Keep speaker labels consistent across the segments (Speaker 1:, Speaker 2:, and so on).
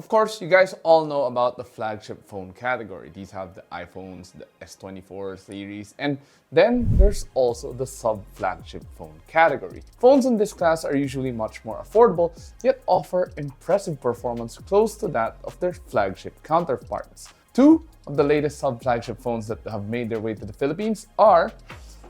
Speaker 1: Of course, you guys all know about the flagship phone category. These have the iPhones, the S24 series, and then there's also the sub-flagship phone category. Phones in this class are usually much more affordable, yet offer impressive performance close to that of their flagship counterparts. Two of the latest sub-flagship phones that have made their way to the Philippines are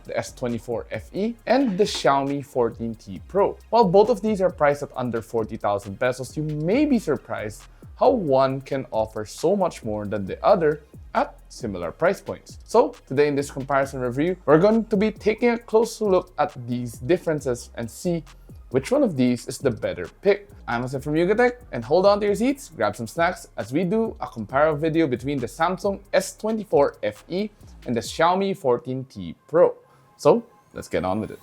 Speaker 1: the S24 FE and the Xiaomi 14T Pro. While both of these are priced at under 40,000 pesos, you may be surprised how one can offer so much more than the other at similar price points. So today in this comparison review, we're going to be taking a closer look at these differences and see which one of these is the better pick. I'm Jose from Yugatech, and hold on to your seats, grab some snacks as we do a comparative video between the Samsung S24 FE and the Xiaomi 14T Pro. So let's get on with it.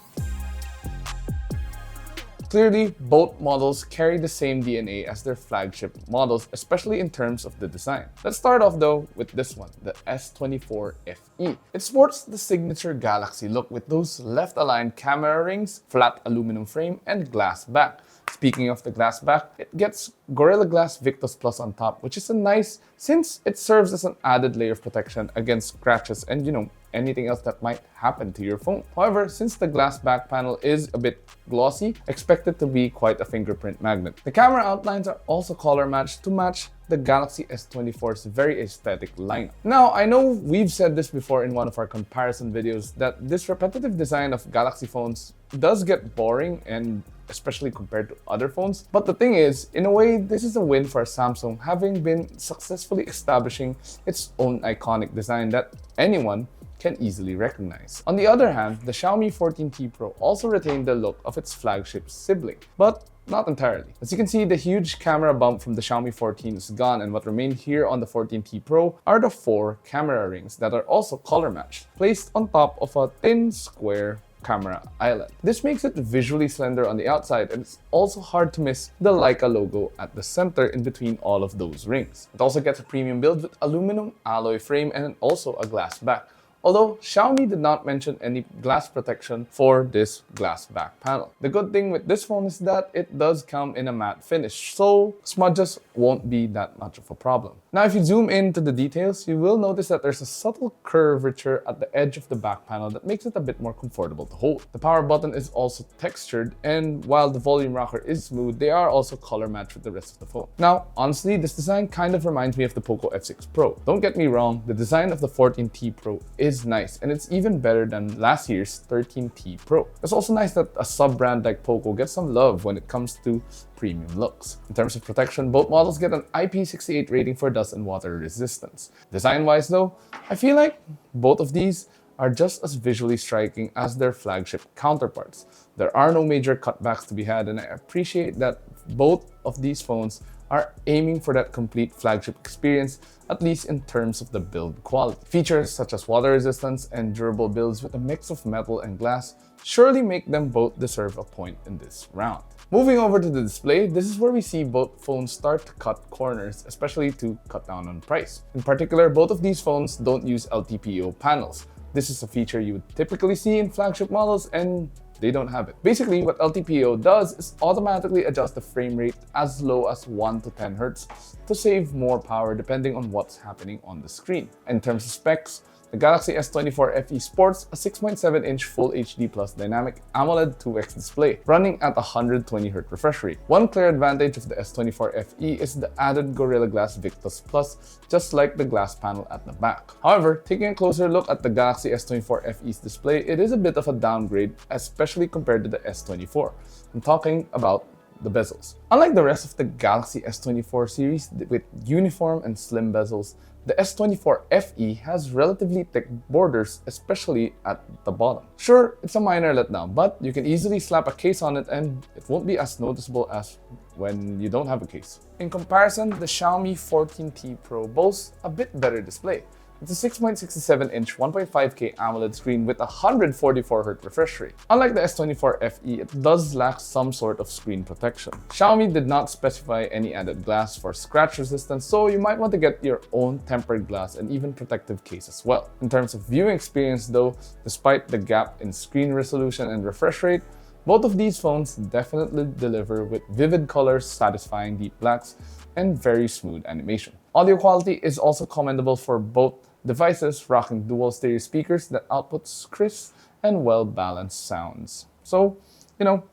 Speaker 1: Clearly, both models carry the same DNA as their flagship models, especially in terms of the design. Let's start off though with this one, the S24 FE. It sports the signature Galaxy look with those left-aligned camera rings, flat aluminum frame, and glass back. Speaking of the glass back, it gets Gorilla Glass Victus Plus on top, which is a nice since it serves as an added layer of protection against scratches and anything else that might happen to your phone. However, since the glass back panel is a bit glossy, expect it to be quite a fingerprint magnet. The camera outlines are also color matched to match the Galaxy S24's very aesthetic lineup. Now, I know we've said this before in one of our comparison videos that this repetitive design of Galaxy phones does get boring, and especially compared to other phones. But the thing is, in a way, this is a win for Samsung, having been successfully establishing its own iconic design that anyone can easily recognize. On the other hand, the Xiaomi 14T Pro also retained the look of its flagship sibling, but not entirely. As you can see, the huge camera bump from the Xiaomi 14 is gone, and what remained here on the 14T Pro are the 4 camera rings that are also color matched, placed on top of a thin square camera island. This makes it visually slender on the outside, and it's also hard to miss the Leica logo at the center in between all of those rings. It also gets a premium build with aluminum alloy frame and also a glass back. Although Xiaomi did not mention any glass protection for this glass back panel. The good thing with this phone is that it does come in a matte finish, so smudges won't be that much of a problem. Now, if you zoom into the details, you will notice that there's a subtle curvature at the edge of the back panel that makes it a bit more comfortable to hold. The power button is also textured, and while the volume rocker is smooth, they are also color matched with the rest of the phone. Now, honestly, this design kind of reminds me of the Poco F6 Pro. Don't get me wrong, the design of the 14T Pro is nice, and it's even better than last year's 13T Pro. It's also nice that a sub-brand like Poco gets some love when it comes to premium looks. In terms of protection, both models get an IP68 rating for dust and water resistance. Design-wise though, I feel like both of these are just as visually striking as their flagship counterparts. There are no major cutbacks to be had, and I appreciate that both of these phones are aiming for that complete flagship experience, at least in terms of the build quality. Features such as water resistance and durable builds with a mix of metal and glass surely make them both deserve a point in this round. Moving over to the display, this is where we see both phones start to cut corners, especially to cut down on price. In particular, both of these phones don't use LTPO panels. This is a feature you would typically see in flagship models, and they don't have it. Basically, what LTPO does is automatically adjust the frame rate as low as 1 to 10 Hz to save more power depending on what's happening on the screen. In terms of specs, the Galaxy S24 FE sports a 6.7-inch Full HD Plus dynamic AMOLED 2X display running at 120Hz refresh rate. One clear advantage of the S24 FE is the added Gorilla Glass Victus Plus, just like the glass panel at the back. However, taking a closer look at the Galaxy S24 FE's display, it is a bit of a downgrade, especially compared to the S24. I'm talking about the bezels. Unlike the rest of the Galaxy S24 series with uniform and slim bezels, the S24 FE has relatively thick borders, especially at the bottom. Sure, it's a minor letdown, but you can easily slap a case on it and it won't be as noticeable as when you don't have a case. In comparison, the Xiaomi 14T Pro boasts a bit better display. It's a 6.67-inch 1.5K AMOLED screen with 144Hz refresh rate. Unlike the S24 FE, it does lack some sort of screen protection. Xiaomi did not specify any added glass for scratch resistance, so you might want to get your own tempered glass and even protective case as well. In terms of viewing experience though, despite the gap in screen resolution and refresh rate, Both of these phones definitely deliver with vivid colors, satisfying deep blacks, and very smooth animation. Audio quality is also commendable for both devices, rocking dual stereo speakers that outputs crisp and well-balanced sounds. So,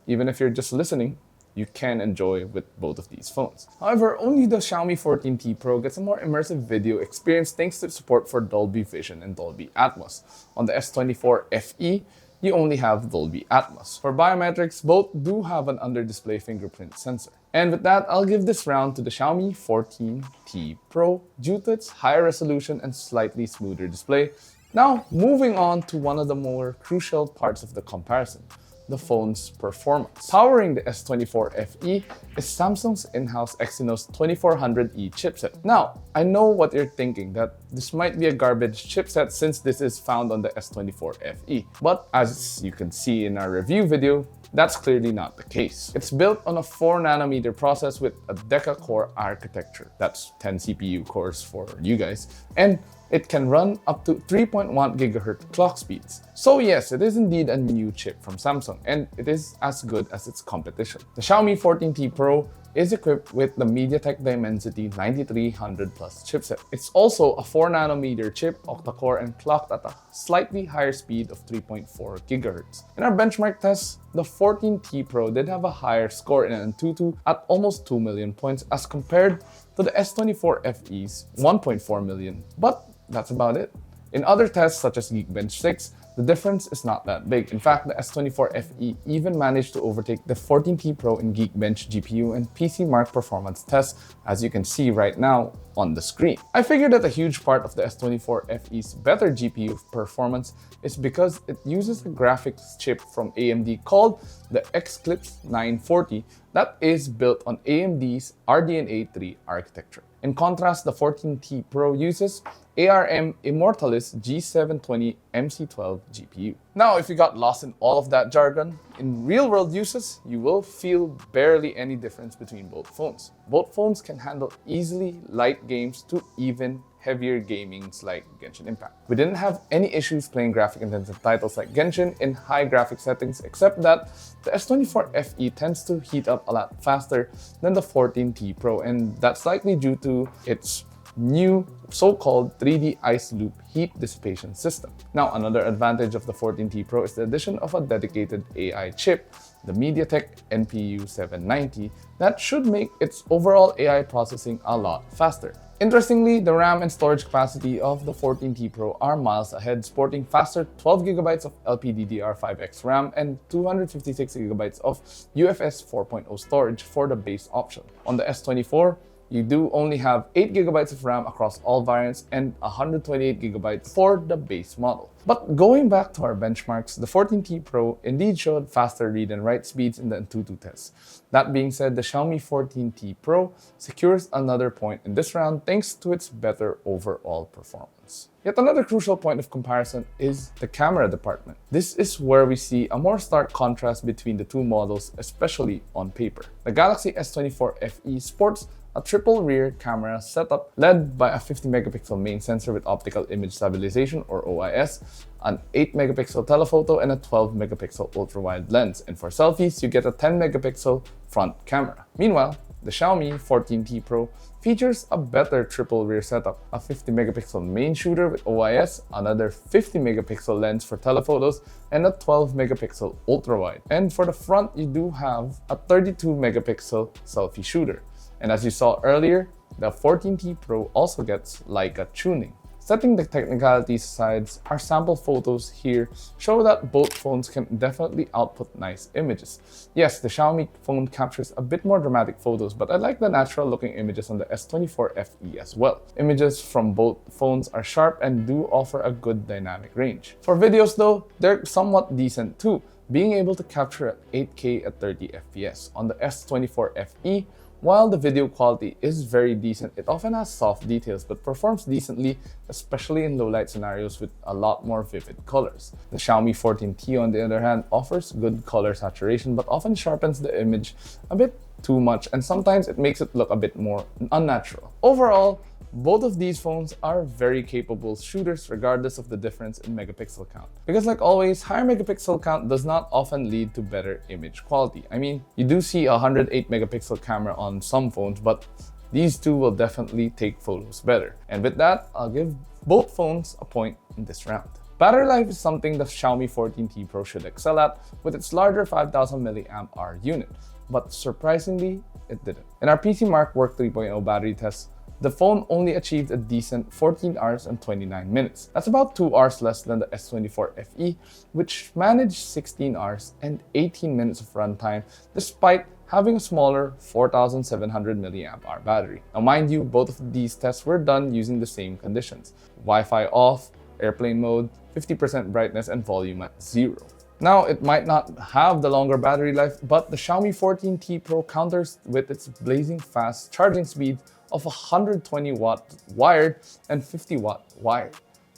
Speaker 1: even if you're just listening, you can enjoy with both of these phones. However, only the Xiaomi 14T Pro gets a more immersive video experience thanks to support for Dolby Vision and Dolby Atmos. On the S24 FE, you only have Dolby Atmos. For biometrics, both do have an under-display fingerprint sensor. And with that, I'll give this round to the Xiaomi 14T Pro due to its higher resolution and slightly smoother display. Now, moving on to one of the more crucial parts of the comparison, the phone's performance. Powering the S24 FE is Samsung's in-house Exynos 2400E chipset. Now, I know what you're thinking, that this might be a garbage chipset since this is found on the S24 FE. But as you can see in our review video, that's clearly not the case. It's built on a 4nm process with a deca-core architecture. That's 10 CPU cores for you guys. And it can run up to 3.1 GHz clock speeds. So yes, it is indeed a new chip from Samsung, and it is as good as its competition. The Xiaomi 14T Pro is equipped with the MediaTek Dimensity 9300 Plus chipset. It's also a 4nm chip, octa-core, and clocked at a slightly higher speed of 3.4 GHz. In our benchmark tests, the 14T Pro did have a higher score in Antutu at almost 2 million points as compared to the S24 FE's 1.4 million. But that's about it. In other tests such as Geekbench 6, the difference is not that big. In fact, the S24 FE even managed to overtake the 14T Pro in Geekbench GPU and PC Mark performance tests, as you can see right now on the screen. I figured that a huge part of the S24 FE's better GPU performance is because it uses a graphics chip from AMD called the Xclipse 940 that is built on AMD's RDNA 3 architecture. In contrast, the 14T Pro uses ARM Immortalis G720 MC12 GPU. Now, if you got lost in all of that jargon, in real-world uses, you will feel barely any difference between both phones. Both phones can handle easily light games to even heavier gamings like Genshin Impact. We didn't have any issues playing graphic-intensive titles like Genshin in high graphic settings, except that the S24 FE tends to heat up a lot faster than the 14T Pro, and that's likely due to its new so-called 3D ice loop heat dissipation system. Now, another advantage of the 14T Pro is the addition of a dedicated AI chip, the MediaTek NPU 790, that should make its overall AI processing a lot faster. Interestingly, the RAM and storage capacity of the 14T Pro are miles ahead, sporting faster 12GB of LPDDR5X RAM and 256GB of UFS 4.0 storage for the base option. On the S24, you do only have 8GB of RAM across all variants and 128GB for the base model. But going back to our benchmarks, the 14T Pro indeed showed faster read and write speeds in the Antutu tests. That being said, the Xiaomi 14T Pro secures another point in this round thanks to its better overall performance. Yet another crucial point of comparison is the camera department. This is where we see a more stark contrast between the two models, especially on paper. The Galaxy S24 FE sports a triple rear camera setup led by a 50-megapixel main sensor with optical image stabilization or OIS, an 8-megapixel telephoto, and a 12-megapixel ultra-wide lens. And for selfies, you get a 10-megapixel front camera. Meanwhile, the Xiaomi 14T Pro features a better triple rear setup, a 50-megapixel main shooter with OIS, another 50-megapixel lens for telephotos, and a 12-megapixel ultra-wide. And for the front, you do have a 32-megapixel selfie shooter. And as you saw earlier, the 14T Pro also gets Leica tuning. Setting the technicalities aside, our sample photos here show that both phones can definitely output nice images. Yes, the Xiaomi phone captures a bit more dramatic photos, but I like the natural looking images on the S24 FE as well. Images from both phones are sharp and do offer a good dynamic range. For videos though, they're somewhat decent too, being able to capture at 8K at 30 FPS. On the S24 FE, while the video quality is very decent, it often has soft details but performs decently, especially in low light scenarios with a lot more vivid colors. The Xiaomi 14T, on the other hand, offers good color saturation but often sharpens the image a bit too much, and sometimes it makes it look a bit more unnatural. Overall, both of these phones are very capable shooters regardless of the difference in megapixel count. Because like always, higher megapixel count does not often lead to better image quality. I mean, you do see a 108 megapixel camera on some phones, but these two will definitely take photos better. And with that, I'll give both phones a point in this round. Battery life is something the Xiaomi 14T Pro should excel at with its larger 5000 mAh unit, but surprisingly, it didn't. In our PC Mark Work 3.0 battery test, the phone only achieved a decent 14 hours and 29 minutes. That's about 2 hours less than the S24 FE, which managed 16 hours and 18 minutes of runtime despite having a smaller 4700 mAh battery. Now mind you, both of these tests were done using the same conditions: Wi-Fi off, airplane mode, 50% brightness, and volume at 0. Now, it might not have the longer battery life, but the Xiaomi 14T Pro counters with its blazing fast charging speed of 120 watt wired and 50 watt wired.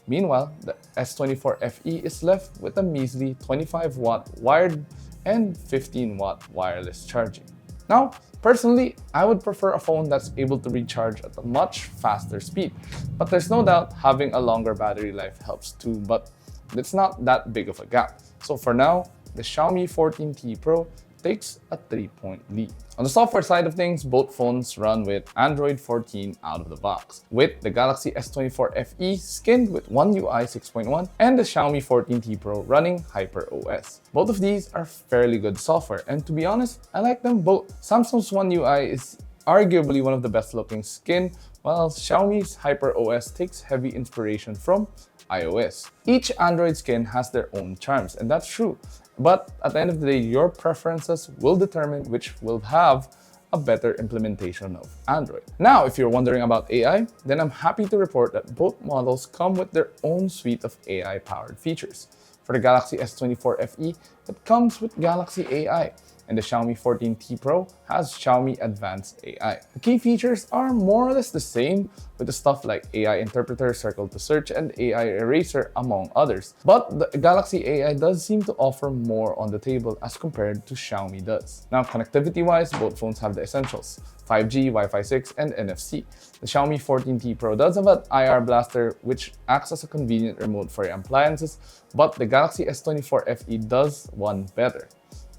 Speaker 1: Meanwhile, the S24 FE is left with a measly 25 watt wired and 15 watt wireless charging. Now, personally, I would prefer a phone that's able to recharge at a much faster speed, but there's no doubt having a longer battery life helps too, but it's not that big of a gap. So for now, the Xiaomi 14T Pro takes a 3-point lead. On the software side of things, both phones run with Android 14 out of the box, with the Galaxy S24 FE skinned with One UI 6.1 and the Xiaomi 14T Pro running HyperOS. Both of these are fairly good software, and to be honest, I like them both. Samsung's One UI is arguably one of the best looking skin, while Xiaomi's HyperOS takes heavy inspiration from iOS. Each Android skin has their own charms, and that's true. But at the end of the day, your preferences will determine which will have a better implementation of Android. Now, if you're wondering about AI, then I'm happy to report that both models come with their own suite of AI-powered features. For the Galaxy S24 FE, it comes with Galaxy AI, and the Xiaomi 14T Pro has Xiaomi Advanced AI. The key features are more or less the same, with the stuff like AI Interpreter, Circle to Search, and AI Eraser, among others. But the Galaxy AI does seem to offer more on the table as compared to Xiaomi does. Now, connectivity-wise, both phones have the essentials: 5G, Wi-Fi 6, and NFC. The Xiaomi 14T Pro does have an IR blaster, which acts as a convenient remote for your appliances, but the Galaxy S24 FE does one better: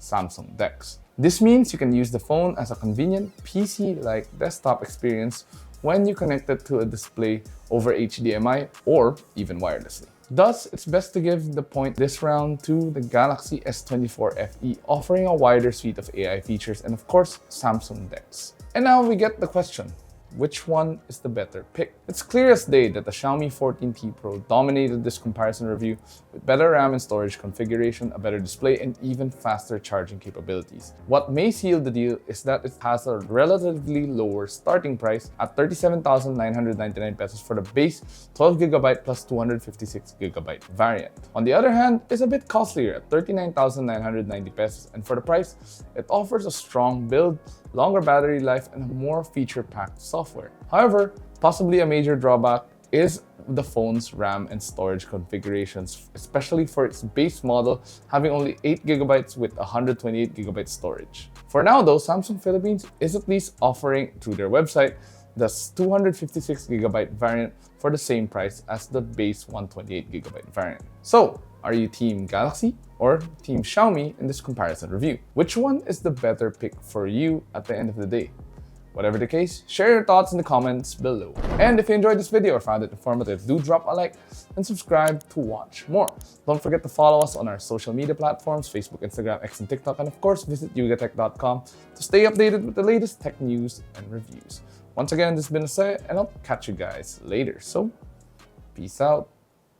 Speaker 1: Samsung DeX. This means you can use the phone as a convenient PC-like desktop experience when you connect it to a display over HDMI or even wirelessly. Thus, it's best to give the point this round to the Galaxy S24 FE, offering a wider suite of AI features and of course, Samsung DeX. And now we get the question: which one is the better pick? It's clear as day that the Xiaomi 14T Pro dominated this comparison review with better RAM and storage configuration, a better display, and even faster charging capabilities. What may seal the deal is that it has a relatively lower starting price at 37,999 pesos for the base 12GB plus 256GB variant. On the other hand, it's a bit costlier at 39,990 pesos, and for the price, it offers a strong build, longer battery life, and a more feature-packed software. However, possibly a major drawback is the phone's RAM and storage configurations, especially for its base model having only 8GB with 128GB storage. For now though, Samsung Philippines is at least offering, through their website, the 256GB variant for the same price as the base 128GB variant. So, are you Team Galaxy or Team Xiaomi in this comparison review? Which one is the better pick for you at the end of the day? Whatever the case, share your thoughts in the comments below. And if you enjoyed this video or found it informative, do drop a like and subscribe to watch more. Don't forget to follow us on our social media platforms: Facebook, Instagram, X, and TikTok, and of course, visit yugatech.com to stay updated with the latest tech news and reviews. Once again, this has been Asaya, and I'll catch you guys later. So, peace out.